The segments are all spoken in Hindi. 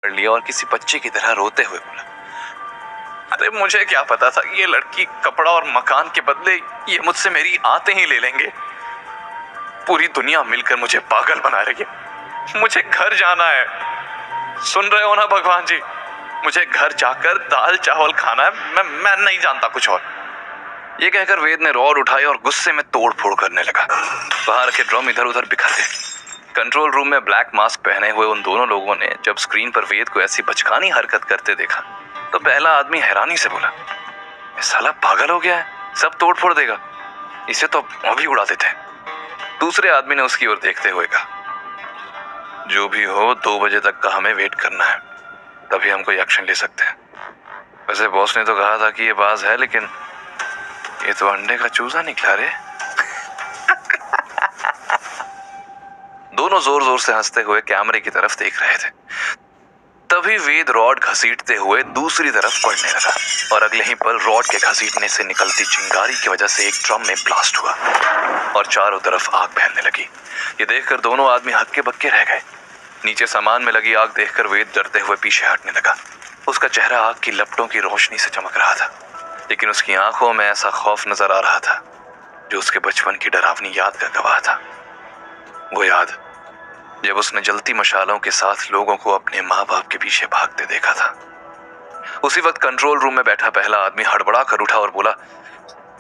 कर लिया और किसी बच्चे की तरह रोते हुए बोला, अरे मुझे क्या पता था ये लड़की कपड़ा और मकान के बदले ये मुझसे मेरी आते ही ले लेंगे। पूरी दुनिया मिलकर मुझे पागल बना रही है। मुझे घर जाना है। सुन रहे हो ना भगवान जी, मुझे घर जाकर दाल चावल खाना है। मैं नहीं जानता कुछ और। ये कहकर वेद ने रॉड उठाई और गुस्से में तोड़ फोड़ करने लगा। बाहर के ड्रम इधर उधर बिखर गए। कंट्रोल रूम में ब्लैक मास्क पहने हुए उन दोनों लोगों ने जब स्क्रीन पर वेद को ऐसी बचकानी हरकत करते देखा तो पहला आदमी हैरानी से बोला, ये साला पागल हो गया है, सब तोड़ फोड़ देगा, इसे तो अभी उड़ा देते हैं। दूसरे आदमी ने उसकी ओर देखते हुए कहा, जो भी हो 2 बजे तक का हमें वेट करना है, तभी हम कोई एक्शन ले सकते हैं। वैसे बॉस ने तो कहा था कि ये बाज है, लेकिन ये तो अंडे का चूजा निकला रे। दोनों जोर जोर से हंसते हुए कैमरे की तरफ देख रहे थे। तभी वेद रॉड घसीटते हुए दूसरी तरफ पड़ने लगा और अगले ही पल रॉड के घसीटने से निकलती चिंगारी की वजह से एक ड्रम में ब्लास्ट हुआ और चारों तरफ आग फैलने लगी। ये देखकर दोनों आदमी हक्के बक्के रह गए। नीचे सामान में लगी आग देखकर वेद डरते हुए पीछे हटने लगा। उसका चेहरा आग की लपटों की रोशनी से चमक रहा था, लेकिन उसकी आंखों में ऐसा खौफ नजर आ रहा था जो उसके बचपन की डरावनी याद का गवाह था। वो याद जब उसने जलती मशालों के साथ लोगों को अपने माँ बाप के पीछे भागते देखा था। उसी वक्त कंट्रोल रूम में बैठा पहला आदमी हड़बड़ा कर उठा और बोला,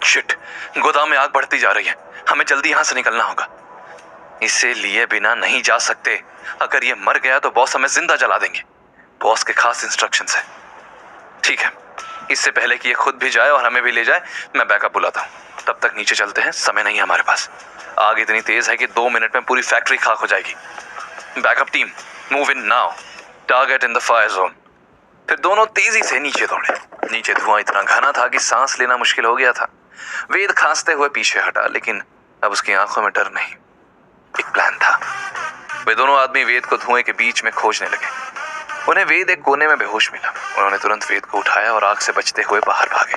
शिट, गोदाम में आग बढ़ती जा रही है, हमें जल्दी यहां से निकलना होगा। इसे लिए बिना नहीं जा सकते। अगर ये मर गया तो बॉस हमें जिंदा जला देंगे। बॉस के खास इंस्ट्रक्शंस है। ठीक है, इससे पहले कि ये खुद भी जाए और हमें भी ले जाए, मैं बैकअप बुलाता हूँ। तब तक नीचे चलते हैं, समय नहीं है हमारे पास। आग इतनी तेज है कि 2 मिनट में पूरी फैक्ट्री खाक हो जाएगी। Backup team, move in now, target in the fire zone. फिर दोनों तेजी से नीचे दौड़े। नीचे धुआं इतना घना था कि सांस लेना मुश्किल हो गया था। वेद खांसते हुए पीछे हटा, लेकिन अब उसकी आंखों में डर नहीं, एक प्लान था। वे दोनों आदमी वेद को धुएं के बीच में खोजने लगे। उन्हें वेद एक कोने में बेहोश मिला। उन्होंने तुरंत वेद को उठाया और आग से बचते हुए बाहर भागे।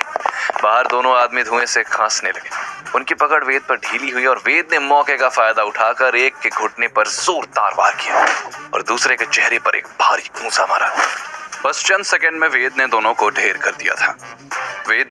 बाहर दोनों आदमी धुएं से खांसने लगे। उनकी पकड़ वेद पर ढीली हुई और वेद ने मौके का फायदा उठाकर एक के घुटने पर जोरदार वार किया और दूसरे के चेहरे पर एक भारी घूंसा मारा। बस चंद सेकंड में वेद ने दोनों को ढेर कर दिया था।